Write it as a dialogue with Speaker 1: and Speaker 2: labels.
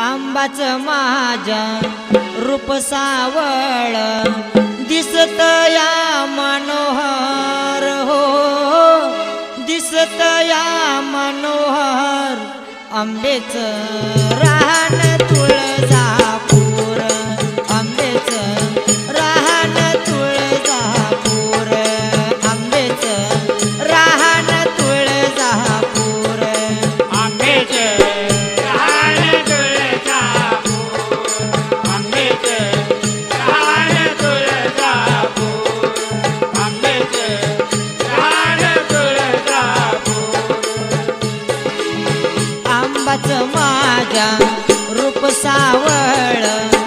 Speaker 1: आंबाच माझ्या रूप सावळ दिसत या मनोहर हो दिसत या मनोहर आंबेच रान तुळजापूर आंबेच रान तुळजापूर आंबेच रान तुळजापूर
Speaker 2: आंबेच रान तुळजापूर आंबेच रान तुळजापूर आंबेच रान तुळजापूर
Speaker 1: आंबाच माझ्या रूप सावळ